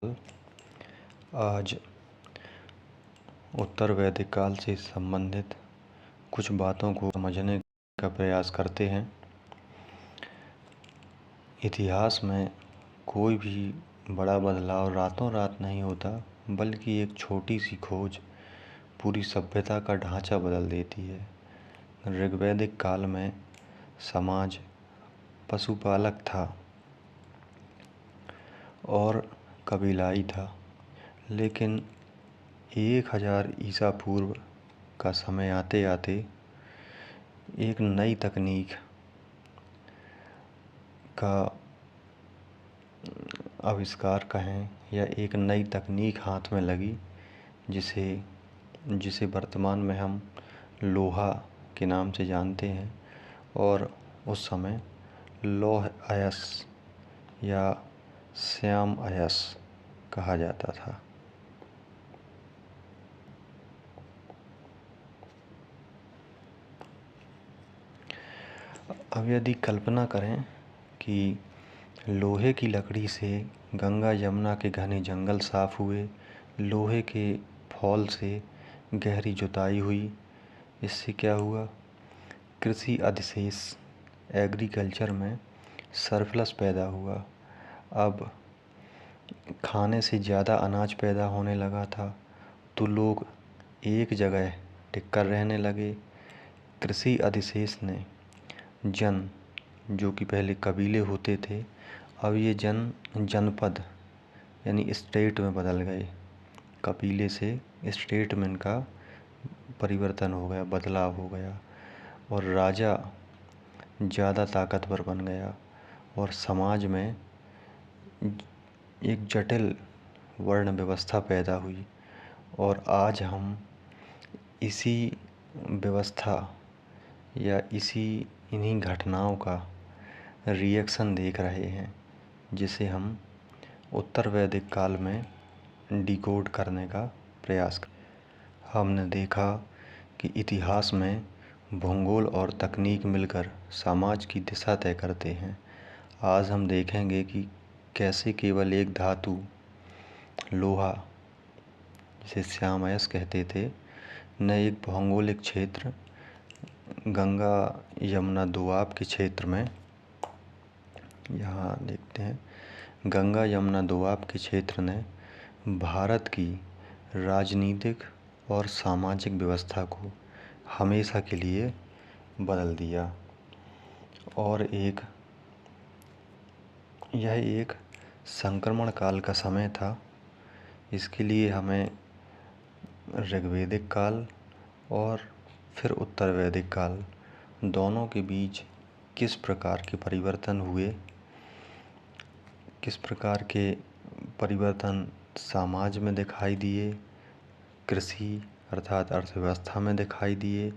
आज उत्तर वैदिक काल से संबंधित कुछ बातों को समझने का प्रयास करते हैं। इतिहास में कोई भी बड़ा बदलाव रातों रात नहीं होता, बल्कि एक छोटी सी खोज पूरी सभ्यता का ढांचा बदल देती है। ऋग्वैदिक काल में समाज पशुपालक था और कबीलाई था, लेकिन 1000 ईसा पूर्व का समय आते आते एक नई तकनीक का आविष्कार कहें या एक नई तकनीक हाथ में लगी, जिसे वर्तमान में हम लोहा के नाम से जानते हैं। और उस समय लौह अयस्क या श्याम अयस्क कहा जाता था। अब यदि कल्पना करें कि लोहे की लकड़ी से गंगा यमुना के घने जंगल साफ हुए, लोहे के फॉल से गहरी जुताई हुई, इससे क्या हुआ? कृषि अधिशेष एग्रीकल्चर में सरप्लस पैदा हुआ। अब खाने से ज़्यादा अनाज पैदा होने लगा था, तो लोग एक जगह टिककर रहने लगे। कृषि अधिशेष ने जन, जो कि पहले कबीले होते थे, अब ये जनपद यानी स्टेट में बदल गए। कबीले से स्टेट में इनका परिवर्तन हो गया, बदलाव हो गया, और राजा ज़्यादा ताकतवर बन गया और समाज में एक जटिल वर्ण व्यवस्था पैदा हुई। और आज हम इसी व्यवस्था या इन्हीं घटनाओं का रिएक्शन देख रहे हैं, जिसे हम उत्तर वैदिक काल में डिकोड करने का प्रयास कर। हमने देखा कि इतिहास में भूगोल और तकनीक मिलकर समाज की दिशा तय करते हैं। आज हम देखेंगे कि कैसे केवल एक धातु लोहा, जिसे श्याम अयस्क कहते थे, न एक भौगोलिक क्षेत्र गंगा यमुना दोआब के क्षेत्र में, यहाँ देखते हैं, गंगा यमुना दोआब के क्षेत्र ने भारत की राजनीतिक और सामाजिक व्यवस्था को हमेशा के लिए बदल दिया। और यह एक संक्रमण काल का समय था। इसके लिए हमें ऋग्वैदिक काल और फिर उत्तर वैदिक काल दोनों के बीच किस प्रकार के परिवर्तन हुए, किस प्रकार के परिवर्तन समाज में दिखाई दिए, कृषि अर्थात अर्थव्यवस्था में दिखाई दिए,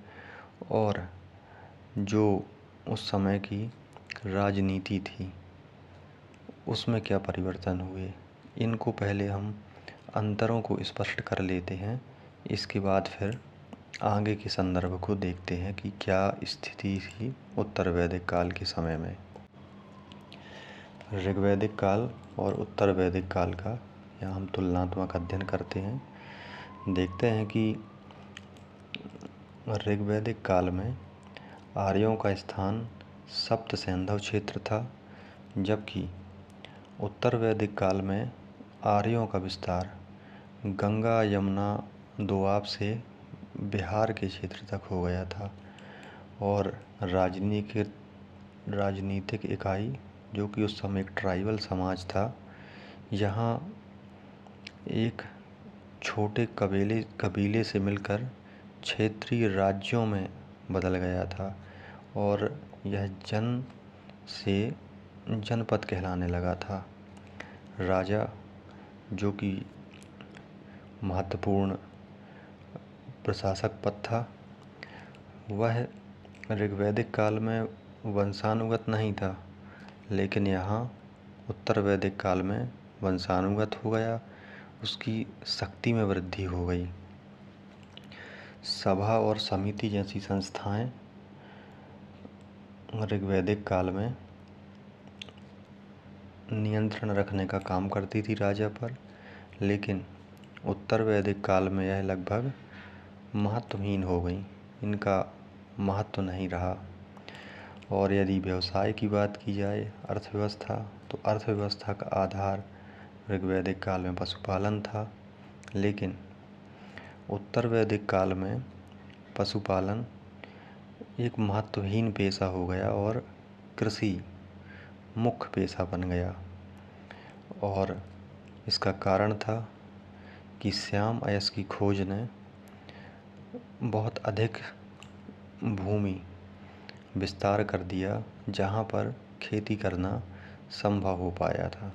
और जो उस समय की राजनीति थी उसमें क्या परिवर्तन हुए, इनको पहले हम अंतरों को स्पष्ट कर लेते हैं। इसके बाद फिर आगे के संदर्भ को देखते हैं कि क्या स्थिति थी उत्तर वैदिक काल के समय में। ऋग्वैदिक काल और उत्तर वैदिक काल का यहाँ हम तुलनात्मक अध्ययन करते हैं। देखते हैं कि ऋग्वैदिक काल में आर्यों का स्थान सप्त सैंधव क्षेत्र था, जबकि उत्तर वैदिक काल में आर्यों का विस्तार गंगा यमुना दोआब से बिहार के क्षेत्र तक हो गया था। और राजनीतिक इकाई, जो कि उस समय एक ट्राइबल समाज था, यहाँ एक छोटे कबीले से मिलकर क्षेत्रीय राज्यों में बदल गया था और यह जन से जनपद कहलाने लगा था। राजा, जो कि महत्वपूर्ण प्रशासक पद था, वह ऋग्वैदिक काल में वंशानुगत नहीं था, लेकिन यहाँ उत्तर वैदिक काल में वंशानुगत हो गया, उसकी शक्ति में वृद्धि हो गई। सभा और समिति जैसी संस्थाएं ऋग्वैदिक काल में नियंत्रण रखने का काम करती थी राजा पर, लेकिन उत्तर वैदिक काल में यह लगभग महत्वहीन हो गई, इनका महत्व नहीं रहा। और यदि व्यवसाय की बात की जाए, अर्थव्यवस्था, तो अर्थव्यवस्था का आधार ऋग्वैदिक काल में पशुपालन था, लेकिन उत्तर वैदिक काल में पशुपालन एक महत्वहीन पेशा हो गया और कृषि मुख्य पेशा बन गया। और इसका कारण था कि श्याम अयस्क की खोज ने बहुत अधिक भूमि विस्तार कर दिया जहाँ पर खेती करना संभव हो पाया था।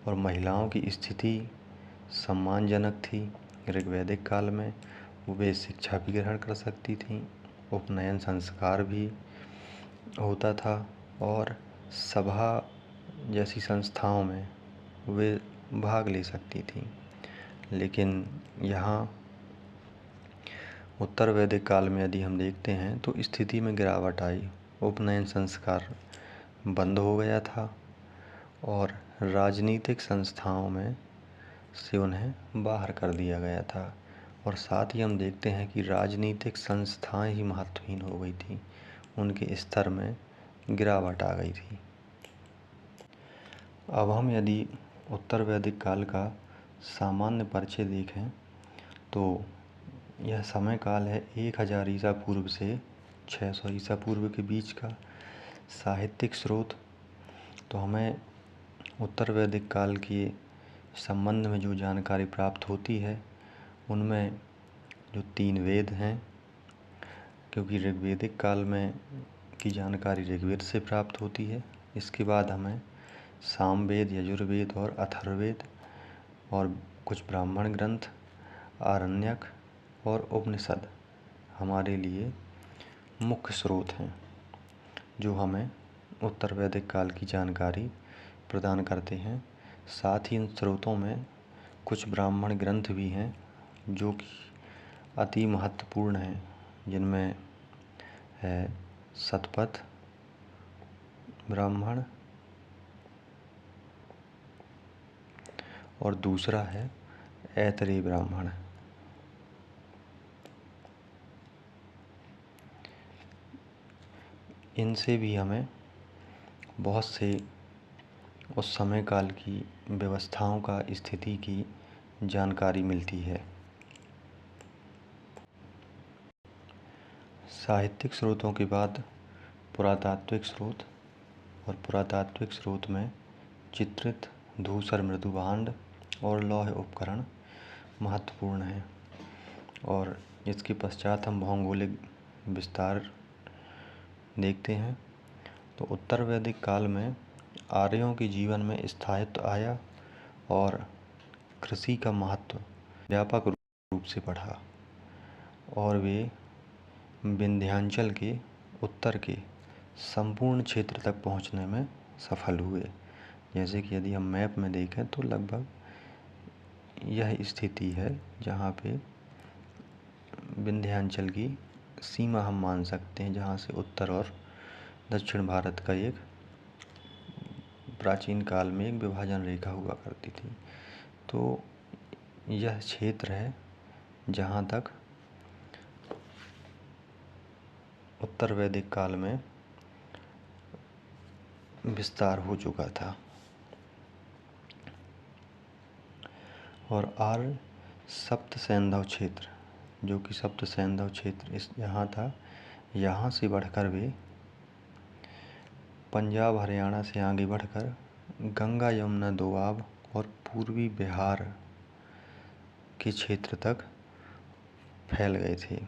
और महिलाओं की स्थिति सम्मानजनक थी ऋग्वैदिक काल में। वे शिक्षा भी ग्रहण कर सकती थीं, उपनयन संस्कार भी होता था और सभा जैसी संस्थाओं में वे भाग ले सकती थीं। लेकिन यहाँ उत्तर वैदिक काल में यदि हम देखते हैं तो स्थिति में गिरावट आई। उपनयन संस्कार बंद हो गया था और राजनीतिक संस्थाओं में से उन्हें बाहर कर दिया गया था। और साथ ही हम देखते हैं कि राजनीतिक संस्थाएं ही महत्वहीन हो गई थी, उनके स्तर में गिरावट आ गई थी। अब हम यदि उत्तर वैदिक काल का सामान्य परिचय देखें तो यह समय काल है 1000 ईसा पूर्व से 600 ईसा पूर्व के बीच का। साहित्यिक स्रोत, तो हमें उत्तर वैदिक काल के संबंध में जो जानकारी प्राप्त होती है उनमें जो 3 वेद हैं, क्योंकि ऋग्वैदिक काल में की जानकारी ऋग्वेद से प्राप्त होती है। इसके बाद हमें सामवेद, यजुर्वेद और अथर्ववेद और कुछ ब्राह्मण ग्रंथ, आरण्यक और उपनिषद हमारे लिए मुख्य स्रोत हैं जो हमें उत्तर वैदिक काल की जानकारी प्रदान करते हैं। साथ ही इन स्रोतों में कुछ ब्राह्मण ग्रंथ भी हैं जो कि अति महत्वपूर्ण हैं, जिनमें है शतपथ ब्राह्मण और दूसरा है ऐतरेय ब्राह्मण। इनसे भी हमें बहुत से उस समय काल की व्यवस्थाओं का, स्थिति की जानकारी मिलती है। साहित्यिक स्रोतों के बाद पुरातात्विक स्रोत, और पुरातात्विक स्रोत में चित्रित धूसर मृदुभांड और लौह उपकरण महत्वपूर्ण हैं। और इसके पश्चात हम भौगोलिक विस्तार देखते हैं तो उत्तर वैदिक काल में आर्यों के जीवन में स्थायित्व आया और कृषि का महत्व व्यापक रूप से बढ़ा और वे विंध्याचल के उत्तर के संपूर्ण क्षेत्र तक पहुंचने में सफल हुए। जैसे कि यदि हम मैप में देखें तो लगभग यह स्थिति है जहाँ पे विंध्याचल की सीमा हम मान सकते हैं, जहाँ से उत्तर और दक्षिण भारत का एक प्राचीन काल में एक विभाजन रेखा हुआ करती थी। तो यह क्षेत्र है जहाँ तक उत्तर वैदिक काल में विस्तार हो चुका था। और आर्य सप्त सैंधव क्षेत्र, जो कि सप्त सैंधव क्षेत्र इस यहाँ था, यहाँ से बढ़कर वे पंजाब हरियाणा से आगे बढ़कर गंगा यमुना दोआब और पूर्वी बिहार के क्षेत्र तक फैल गए थे।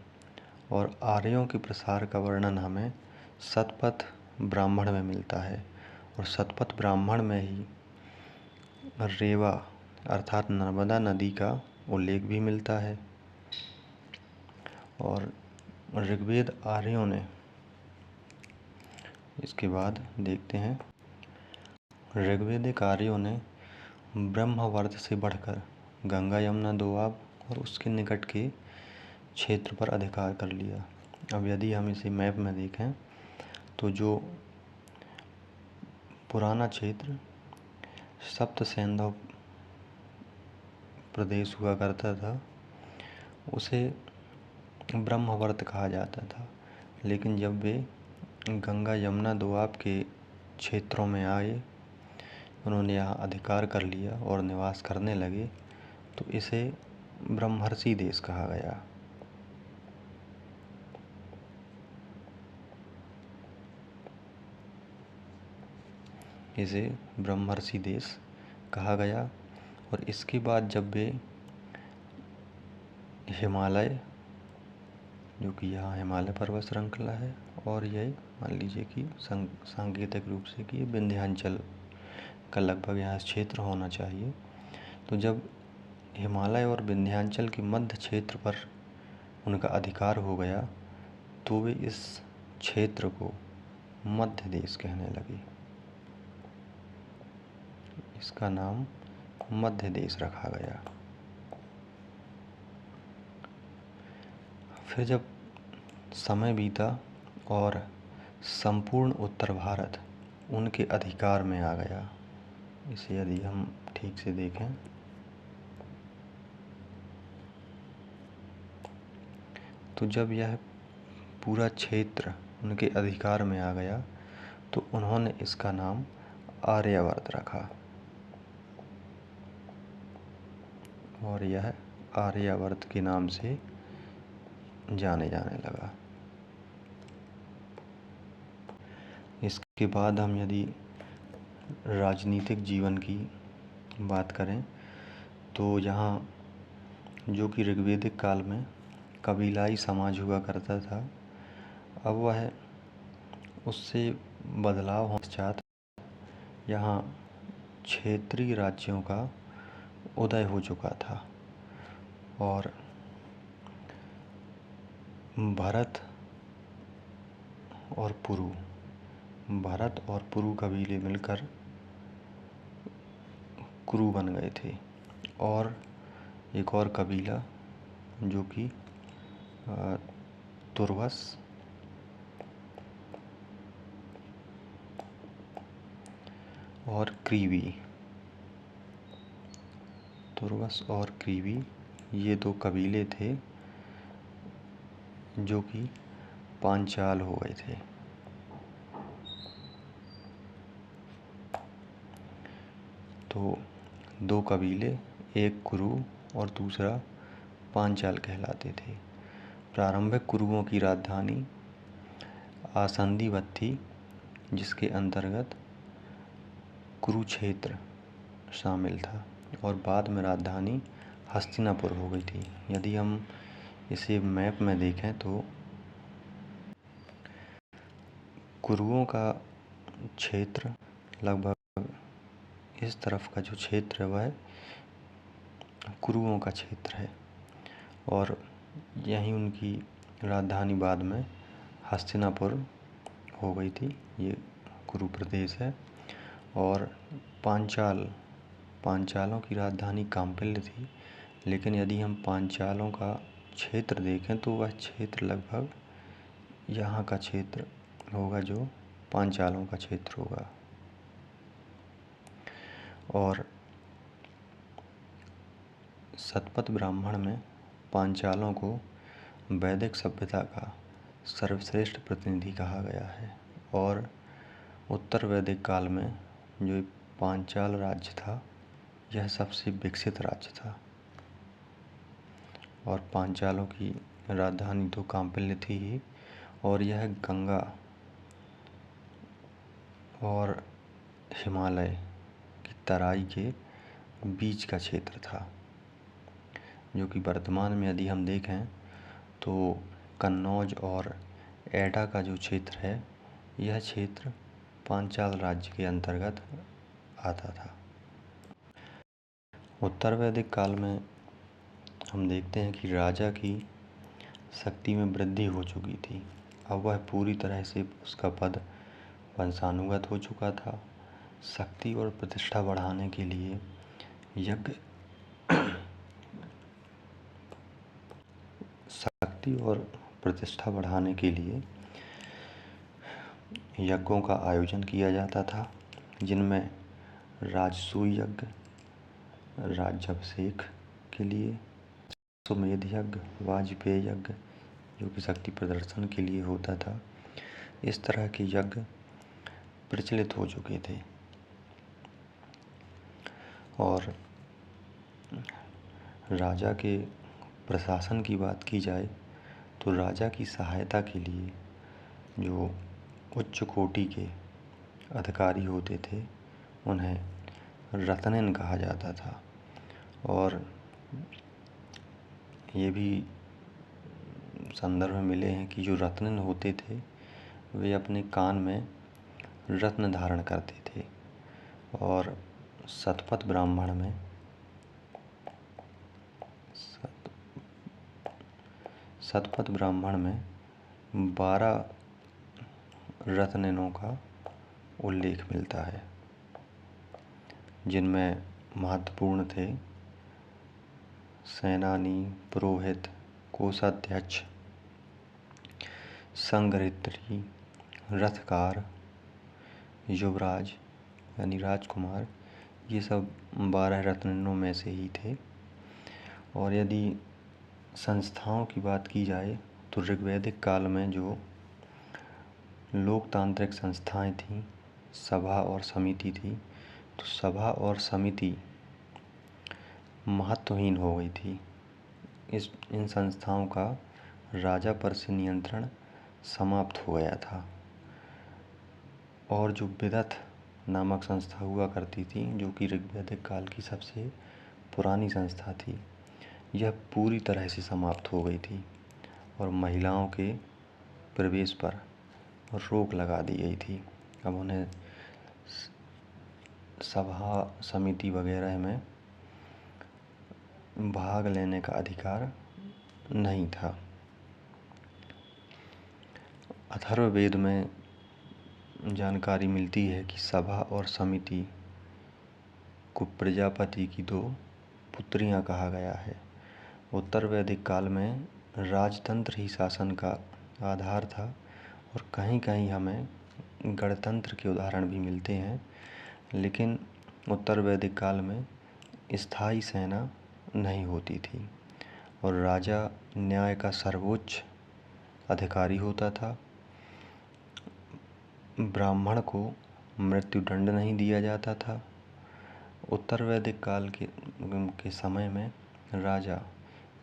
और आर्यों के प्रसार का वर्णन हमें शतपथ ब्राह्मण में मिलता है और शतपथ ब्राह्मण में ही रेवा अर्थात नर्मदा नदी का उल्लेख भी मिलता है। और ऋग्वेद आर्यों ने, इसके बाद देखते हैं, ऋग्वेदिक आर्यों ने ब्रह्मवर्त से बढ़कर गंगा यमुना दोआब और उसके निकट के क्षेत्र पर अधिकार कर लिया। अब यदि हम इसे मैप में देखें तो जो पुराना क्षेत्र सप्त सैंधव प्रदेश हुआ करता था उसे ब्रह्मावर्त कहा जाता था। लेकिन जब वे गंगा यमुना दोआब के क्षेत्रों में आए, उन्होंने यहाँ अधिकार कर लिया और निवास करने लगे, तो इसे ब्रह्मर्षि देश कहा गया। इसे ब्रह्मर्षि देश कहा गया। और इसके बाद जब वे हिमालय, जो कि यहाँ हिमालय पर्वत श्रृंखला है, और यह मान लीजिए कि सांकेतिक रूप से कि विंध्याचल का लगभग यहाँ क्षेत्र होना चाहिए। तो जब हिमालय और विंध्याचल के मध्य क्षेत्र पर उनका अधिकार हो गया, तो वे इस क्षेत्र को मध्य देश कहने लगे। इसका नाम मध्य देश रखा गया। फिर जब समय बीता और संपूर्ण उत्तर भारत उनके अधिकार में आ गया, इसे यदि हम ठीक से देखें तो जब यह पूरा क्षेत्र उनके अधिकार में आ गया, तो उन्होंने इसका नाम आर्यावर्त रखा और यह आर्यावर्त के नाम से जाने लगा। इसके बाद हम यदि राजनीतिक जीवन की बात करें, तो यहाँ जो कि ऋग्वेदिक काल में कबीलाई समाज हुआ करता था, अब वह उससे बदलाव होने पश्चात यहाँ क्षेत्रीय राज्यों का उदय हो चुका था और भरत और पुरु कबीले मिलकर कुरु बन गए थे। और एक और कबीला जो कि तुर्वस और क्रीवी, ये दो कबीले थे जो कि पांचाल हो गए थे। तो दो कबीले, एक कुरु और दूसरा पांचाल कहलाते थे। प्रारंभिक कुरुओं की राजधानी आसंदीवत थी, जिसके अंतर्गत कुरुक्षेत्र शामिल था, और बाद में राजधानी हस्तिनापुर हो गई थी। यदि हम इसे मैप में देखें तो कुरुओं का क्षेत्र लगभग इस तरफ का जो क्षेत्र है वह कुरुओं का क्षेत्र है, और यहीं उनकी राजधानी बाद में हस्तिनापुर हो गई थी। ये कुरु प्रदेश है। और पांचालों की राजधानी काम्पिल्य थी, लेकिन यदि हम पांचालों का क्षेत्र देखें तो वह क्षेत्र लगभग यहाँ का क्षेत्र होगा जो पांचालों का क्षेत्र होगा। और शतपथ ब्राह्मण में पांचालों को वैदिक सभ्यता का सर्वश्रेष्ठ प्रतिनिधि कहा गया है। और उत्तर वैदिक काल में जो पांचाल राज्य था, यह सबसे विकसित राज्य था। और पांचालों की राजधानी तो काम्पिल्य थी ही, और यह गंगा और हिमालय की तराई के बीच का क्षेत्र था, जो कि वर्तमान में यदि हम देखें तो कन्नौज और एटा का जो क्षेत्र है, यह क्षेत्र पांचाल राज्य के अंतर्गत आता था। उत्तर वैदिक काल में हम देखते हैं कि राजा की शक्ति में वृद्धि हो चुकी थी। अब वह पूरी तरह से उसका पद वंशानुगत हो चुका था। शक्ति और प्रतिष्ठा बढ़ाने के लिए यज्ञों का आयोजन किया जाता था, जिनमें राजसूय यज्ञ, राज्याभिषेक के लिए, अश्वमेध यज्ञ, वाजपेय यज्ञ जो कि शक्ति प्रदर्शन के लिए होता था, इस तरह के यज्ञ प्रचलित हो चुके थे। और राजा के प्रशासन की बात की जाए तो राजा की सहायता के लिए जो उच्च कोटि के अधिकारी होते थे उन्हें रत्नेन कहा जाता था। और ये भी संदर्भ मिले हैं कि जो रत्नेन होते थे वे अपने कान में रत्न धारण करते थे। और शतपथ ब्राह्मण में शतपथ ब्राह्मण में 12 रत्नेनों का उल्लेख मिलता है, जिनमें महत्वपूर्ण थे सेनानी, पुरोहित, कोषाध्यक्ष, संगृहत्री, रथकार, युवराज यानी राजकुमार। ये सब 12 रत्नेनों में से ही थे। और यदि संस्थाओं की बात की जाए तो ऋग्वैदिक काल में जो लोकतांत्रिक संस्थाएं थीं, सभा और समिति थी, तो सभा और समिति महत्वहीन हो गई थी। इन संस्थाओं का राजा पर से नियंत्रण समाप्त हो गया था। और जो विदथ नामक संस्था हुआ करती थी, जो कि ऋग्वैदिक काल की सबसे पुरानी संस्था थी, यह पूरी तरह से समाप्त हो गई थी और महिलाओं के प्रवेश पर रोक लगा दी गई थी। अब उन्हें सभा समिति वगैरह में भाग लेने का अधिकार नहीं था। अथर्ववेद में जानकारी मिलती है कि सभा और समिति को प्रजापति की 2 पुत्रियां कहा गया है। उत्तर वैदिक काल में राजतंत्र ही शासन का आधार था और कहीं कहीं हमें गणतंत्र के उदाहरण भी मिलते हैं, लेकिन उत्तर वैदिक काल में स्थायी सेना नहीं होती थी और राजा न्याय का सर्वोच्च अधिकारी होता था। ब्राह्मण को मृत्युदंड नहीं दिया जाता था। उत्तर वैदिक काल के समय में राजा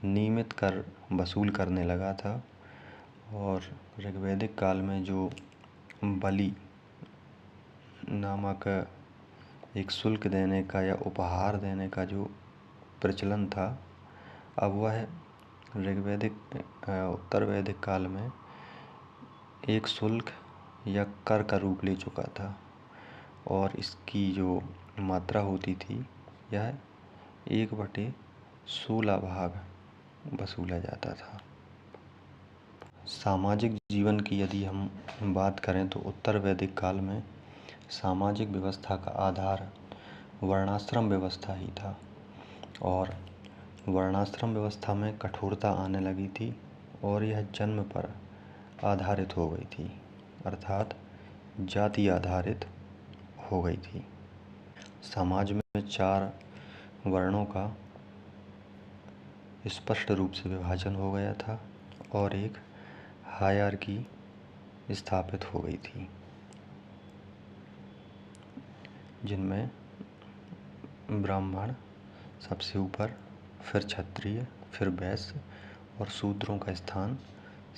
नियमित कर वसूल करने लगा था और ऋग्वैदिक काल में जो बलि नामक एक शुल्क देने का या उपहार देने का जो प्रचलन था, अब वह उत्तर वैदिक काल में एक शुल्क या कर का रूप ले चुका था और इसकी जो मात्रा होती थी यह 1/16 भाग वसूला जाता था। सामाजिक जीवन की यदि हम बात करें तो उत्तर वैदिक काल में सामाजिक व्यवस्था का आधार वर्णाश्रम व्यवस्था ही था और वर्णाश्रम व्यवस्था में कठोरता आने लगी थी और यह जन्म पर आधारित हो गई थी, अर्थात जाति आधारित हो गई थी। समाज में 4 वर्णों का स्पष्ट रूप से विभाजन हो गया था और एक हायरार्की स्थापित हो गई थी, जिनमें ब्राह्मण सबसे ऊपर, फिर क्षत्रिय, फिर वैश्य और शूद्रों का स्थान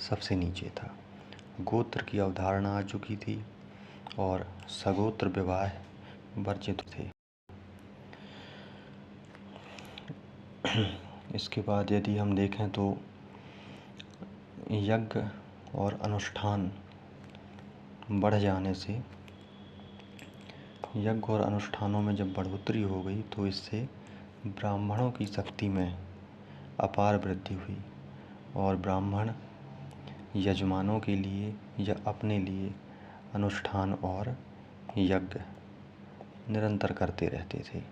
सबसे नीचे था। गोत्र की अवधारणा आ चुकी थी और सगोत्र विवाह वर्जित थे। इसके बाद यदि हम देखें तो यज्ञ और अनुष्ठान बढ़ जाने से, यज्ञ और अनुष्ठानों में जब बढ़ोतरी हो गई तो इससे ब्राह्मणों की शक्ति में अपार वृद्धि हुई और ब्राह्मण यजमानों के लिए या अपने लिए अनुष्ठान और यज्ञ निरंतर करते रहते थे।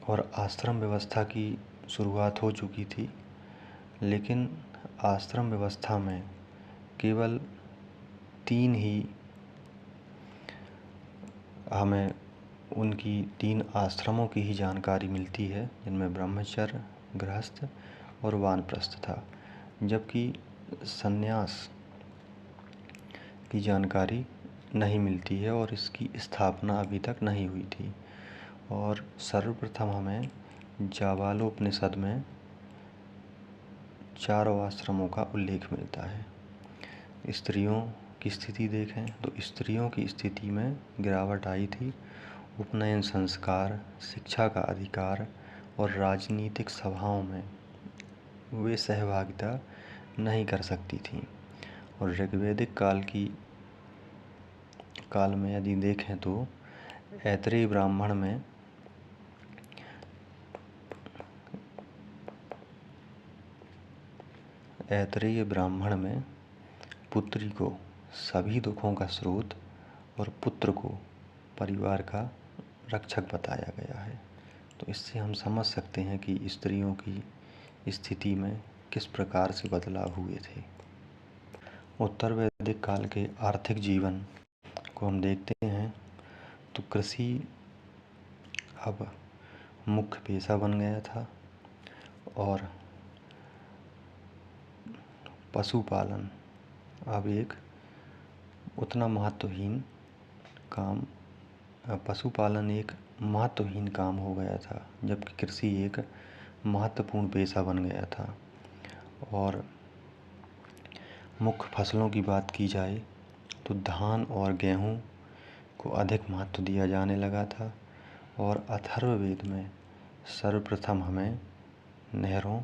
और आश्रम व्यवस्था की शुरुआत हो चुकी थी, लेकिन आश्रम व्यवस्था में केवल 3 ही हमें उनकी 3 आश्रमों की ही जानकारी मिलती है, जिनमें ब्रह्मचर्य, गृहस्थ और वानप्रस्थ था, जबकि संन्यास की जानकारी नहीं मिलती है और इसकी स्थापना अभी तक नहीं हुई थी। और सर्वप्रथम हमें जाबालोपनिषद में चारों आश्रमों का उल्लेख मिलता है। स्त्रियों की स्थिति देखें तो स्त्रियों की स्थिति में गिरावट आई थी। उपनयन संस्कार, शिक्षा का अधिकार और राजनीतिक सभाओं में वे सहभागिता नहीं कर सकती थीं। और ऋग्वैदिक काल में यदि देखें तो ऐतरेय ब्राह्मण में पुत्री को सभी दुखों का स्रोत और पुत्र को परिवार का रक्षक बताया गया है। तो इससे हम समझ सकते हैं कि स्त्रियों की स्थिति में किस प्रकार से बदलाव हुए थे। उत्तर वैदिक काल के आर्थिक जीवन को हम देखते हैं तो कृषि अब मुख्य पेशा बन गया था और पशुपालन अब एक उतना महत्वहीन काम पशुपालन एक महत्वहीन काम हो गया था, जबकि कृषि एक महत्वपूर्ण पेशा बन गया था। और मुख्य फसलों की बात की जाए तो धान और गेहूं को अधिक महत्व दिया जाने लगा था। और अथर्ववेद में सर्वप्रथम हमें नहरों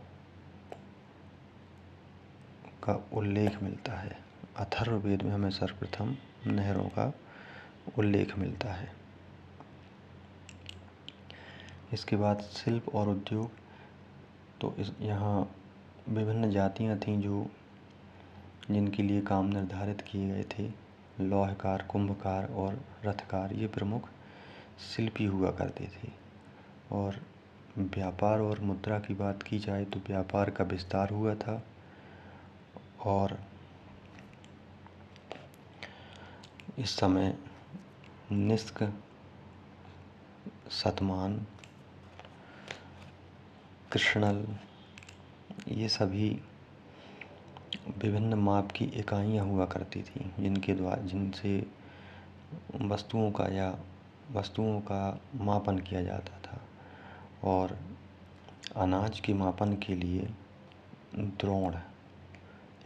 का उल्लेख मिलता है। अथर्ववेद में हमें सर्वप्रथम नहरों का उल्लेख मिलता है। इसके बाद शिल्प और उद्योग, तो यहाँ विभिन्न जातियाँ थीं जिनके लिए काम निर्धारित किए गए थे। लौहकार, कुंभकार और रथकार ये प्रमुख शिल्पी हुआ करते थे। और व्यापार और मुद्रा की बात की जाए तो व्यापार का विस्तार हुआ था और इस समय निष्क, शतमान, कृष्णल ये सभी विभिन्न माप की इकाइयाँ हुआ करती थी, जिनसे वस्तुओं का मापन किया जाता था। और अनाज के मापन के लिए द्रोण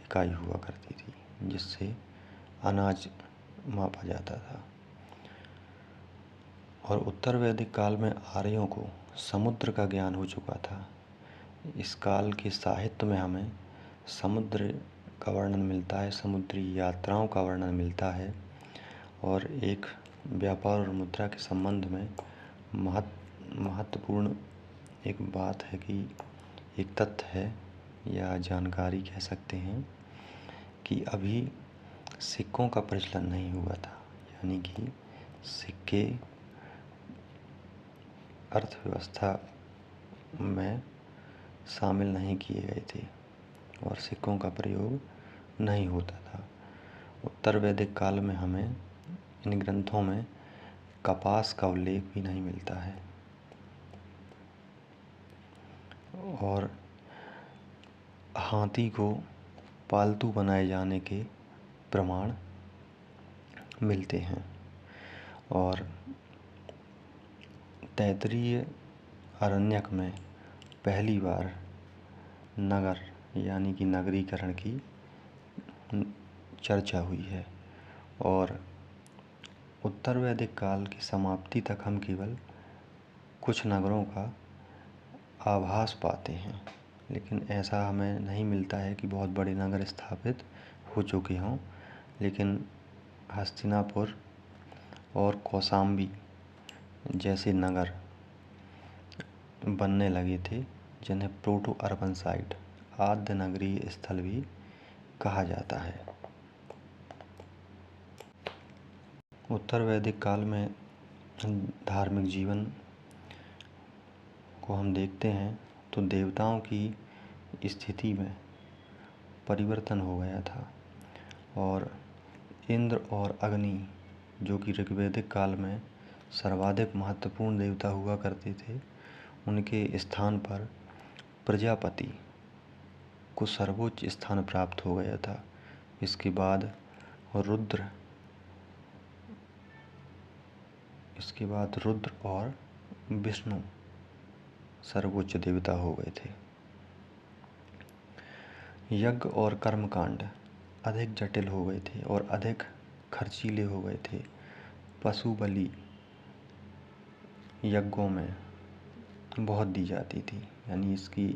इकाई हुआ करती थी, जिससे अनाज मापा जाता था। और उत्तर वैदिक काल में आर्यों को समुद्र का ज्ञान हो चुका था। इस काल के साहित्य में हमें समुद्र का वर्णन मिलता है, समुद्री यात्राओं का वर्णन मिलता है। और एक व्यापार और मुद्रा के संबंध में महत्वपूर्ण एक बात है कि एक तथ्य है या जानकारी कह सकते हैं कि अभी सिक्कों का प्रचलन नहीं हुआ था, यानी कि सिक्के अर्थव्यवस्था में शामिल नहीं किए गए थे और सिक्कों का प्रयोग नहीं होता था। उत्तर वैदिक काल में हमें इन ग्रंथों में कपास का उल्लेख भी नहीं मिलता है। और हाथी को पालतू बनाए जाने के प्रमाण मिलते हैं। और तैत्तिरीय आरण्यक में पहली बार नगर यानी कि नगरीकरण की चर्चा हुई है। और उत्तर वैदिक काल की समाप्ति तक हम केवल कुछ नगरों का आभास पाते हैं, लेकिन ऐसा हमें नहीं मिलता है कि बहुत बड़े नगर स्थापित हो चुके हों। लेकिन हस्तिनापुर और कौशाम्बी जैसे नगर बनने लगे थे, जिन्हें प्रोटो अर्बन साइट, आद्य नगरीय स्थल भी कहा जाता है। उत्तर वैदिक काल में धार्मिक जीवन को हम देखते हैं तो देवताओं की स्थिति में परिवर्तन हो गया था। और इंद्र और अग्नि, जो कि ऋग्वैदिक काल में सर्वाधिक महत्वपूर्ण देवता हुआ करते थे, उनके स्थान पर प्रजापति को सर्वोच्च स्थान प्राप्त हो गया था। इसके बाद रुद्र और विष्णु सर्वोच्च देवता हो गए थे। यज्ञ और कर्मकांड अधिक जटिल हो गए थे और अधिक खर्चीले हो गए थे। पशु बलि यज्ञों में बहुत दी जाती थी, यानी इसकी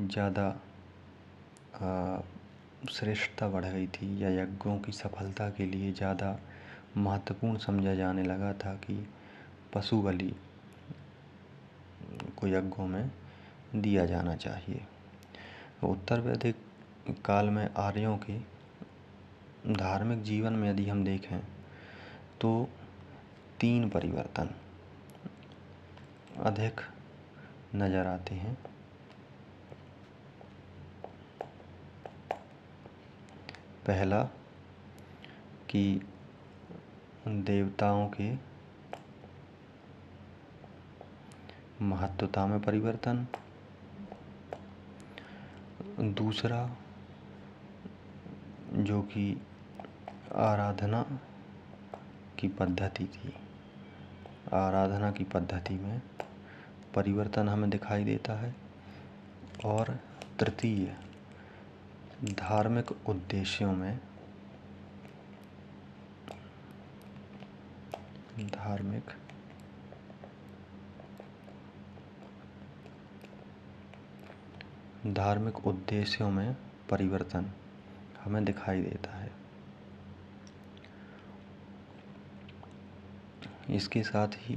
ज़्यादा श्रेष्ठता बढ़ गई थी, या यज्ञों की सफलता के लिए ज़्यादा महत्वपूर्ण समझा जाने लगा था कि पशु बलि को यज्ञों में दिया जाना चाहिए। उत्तर वैदिक काल में आर्यों के धार्मिक जीवन में यदि हम देखें तो 3 परिवर्तन अधिक नज़र आते हैं। पहला कि देवताओं के महत्वता में परिवर्तन। दूसरा जो कि आराधना की पद्धति थी, आराधना की पद्धति में परिवर्तन हमें दिखाई देता है। और तृतीय धार्मिक उद्देश्यों में धार्मिक उद्देश्यों में परिवर्तन हमें दिखाई देता है। इसके साथ ही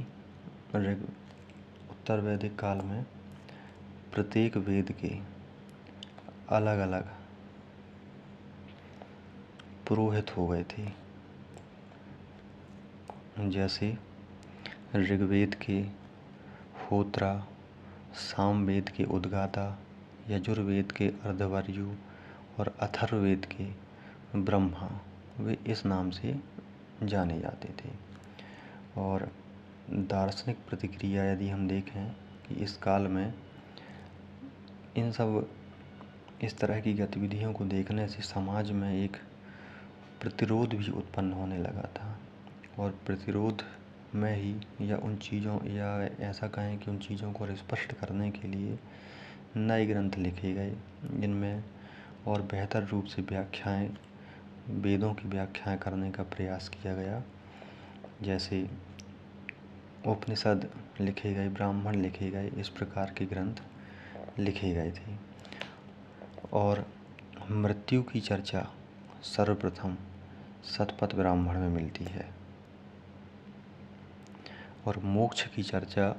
उत्तर वैदिक काल में प्रत्येक वेद के अलग अलग पुरोहित हो गए थे। जैसे ऋग्वेद के होत्रा, सामवेद के उद्गाता, यजुर्वेद के अर्धवर्यु और अथर्ववेद के ब्रह्मा, वे इस नाम से जाने जाते थे। और दार्शनिक प्रतिक्रिया यदि हम देखें कि इस काल में इन सब इस तरह की गतिविधियों को देखने से समाज में एक प्रतिरोध भी उत्पन्न होने लगा था, और प्रतिरोध में ही या उन चीज़ों, या ऐसा कहें कि उन चीज़ों को स्पष्ट करने के लिए नए ग्रंथ लिखे गए, जिनमें और बेहतर रूप से व्याख्याएं, वेदों की व्याख्याएं करने का प्रयास किया गया। जैसे उपनिषद लिखे गए, ब्राह्मण लिखे गए, इस प्रकार के ग्रंथ लिखे गए थे। और मृत्यु की चर्चा सर्वप्रथम शतपथ ब्राह्मण में मिलती है, और मोक्ष की चर्चा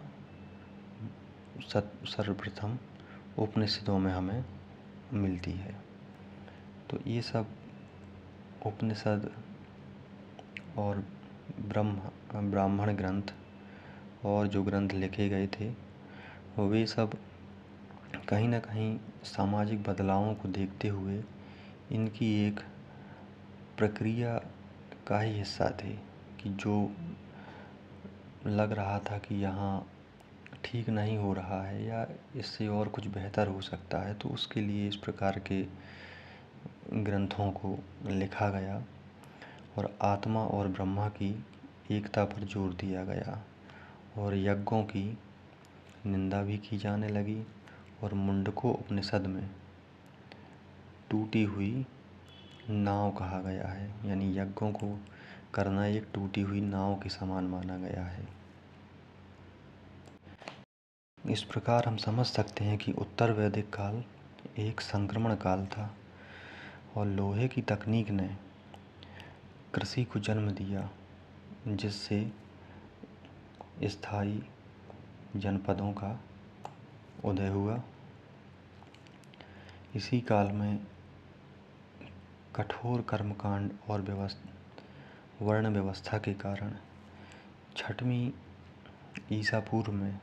सर्वप्रथम उपनिषदों में हमें मिलती है। तो ये सब उपनिषद और ब्राह्मण ग्रंथ और जो ग्रंथ लिखे गए थे, वे सब कहीं ना कहीं सामाजिक बदलावों को देखते हुए इनकी एक प्रक्रिया का ही हिस्सा थे, कि जो लग रहा था कि यहाँ ठीक नहीं हो रहा है या इससे और कुछ बेहतर हो सकता है, तो उसके लिए इस प्रकार के ग्रंथों को लिखा गया। और आत्मा और ब्रह्मा की एकता पर जोर दिया गया, और यज्ञों की निंदा भी की जाने लगी। और मुंडको उपनिषद में टूटी हुई नाव कहा गया है, यानी यज्ञों को करना एक टूटी हुई नाव के समान माना गया है। इस प्रकार हम समझ सकते हैं कि उत्तर वैदिक काल एक संक्रमण काल था, और लोहे की तकनीक ने कृषि को जन्म दिया, जिससे स्थायी जनपदों का उदय हुआ। इसी काल में कठोर कर्मकांड और वर्ण व्यवस्था के कारण 6वीं ईसा पूर्व में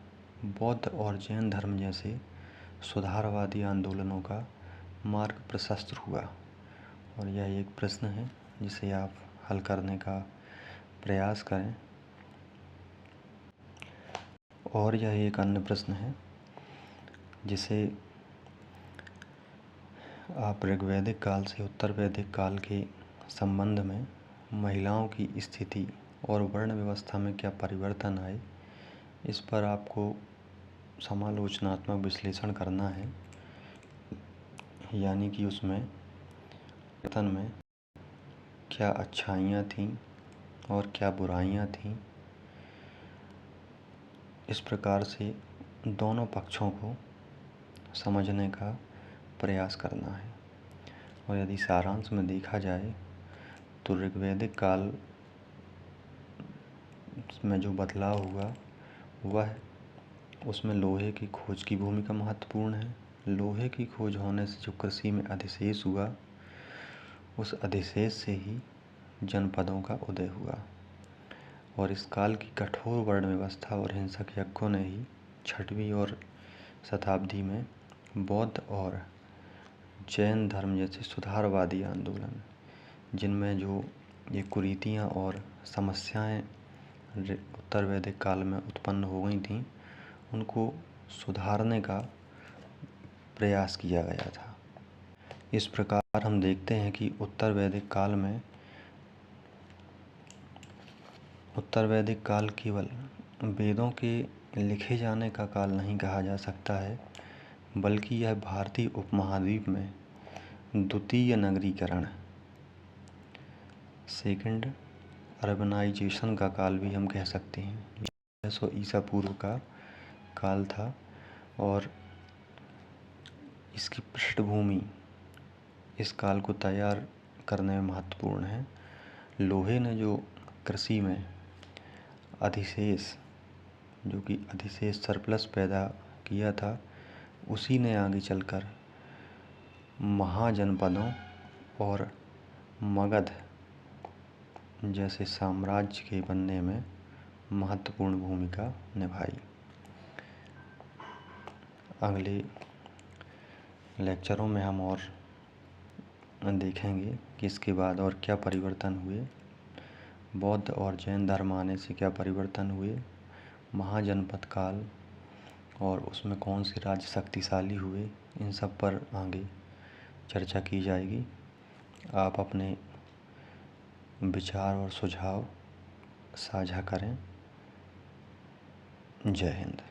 बौद्ध और जैन धर्म जैसे सुधारवादी आंदोलनों का मार्ग प्रशस्त हुआ। और यह एक प्रश्न है जिसे आप हल करने का प्रयास करें। और यह एक अन्य प्रश्न है जिसे आप ऋग्वैदिक काल से उत्तर वैदिक काल के संबंध में महिलाओं की स्थिति और वर्ण व्यवस्था में क्या परिवर्तन आए, इस पर आपको समालोचनात्मक विश्लेषण करना है। यानी कि उसमें परिवर्तन में क्या अच्छाइयाँ थीं और क्या बुराइयाँ थीं। इस प्रकार से दोनों पक्षों को समझने का प्रयास करना है। और यदि सारांश में देखा जाए तो ऋग्वैदिक काल में जो बदलाव हुआ वह उसमें लोहे की खोज की भूमिका महत्वपूर्ण है। लोहे की खोज होने से जो कृषि में अधिशेष हुआ, उस अधिशेष से ही जनपदों का उदय हुआ। और इस काल की कठोर वर्ण व्यवस्था और हिंसक यज्ञों ने ही 6वीं और शताब्दी में बौद्ध और जैन धर्म जैसे सुधारवादी आंदोलन, जिनमें जो ये कुरीतियाँ और समस्याएं उत्तर वैदिक काल में उत्पन्न हो गई थीं, उनको सुधारने का प्रयास किया गया था। इस प्रकार हम देखते हैं कि उत्तर वैदिक काल केवल वेदों के लिखे जाने का काल नहीं कहा जा सकता है, बल्कि यह भारतीय उपमहाद्वीप में द्वितीय नगरीकरण, सेकंड अर्बनाइजेशन का काल भी हम कह सकते हैं। 600 ईसा पूर्व का काल था और इसकी पृष्ठभूमि इस काल को तैयार करने में महत्वपूर्ण है। लोहे ने जो कृषि में अधिशेष सरप्लस पैदा किया था, उसी ने आगे चलकर महाजनपदों और मगध जैसे साम्राज्य के बनने में महत्वपूर्ण भूमिका निभाई। अगले लेक्चरों में हम और देखेंगे कि इसके बाद और क्या परिवर्तन हुए, बौद्ध और जैन धर्म आने से क्या परिवर्तन हुए, महाजनपद काल और उसमें कौन से राज्य शक्तिशाली हुए, इन सब पर आगे चर्चा की जाएगी। आप अपने विचार और सुझाव साझा करें। जय हिंद।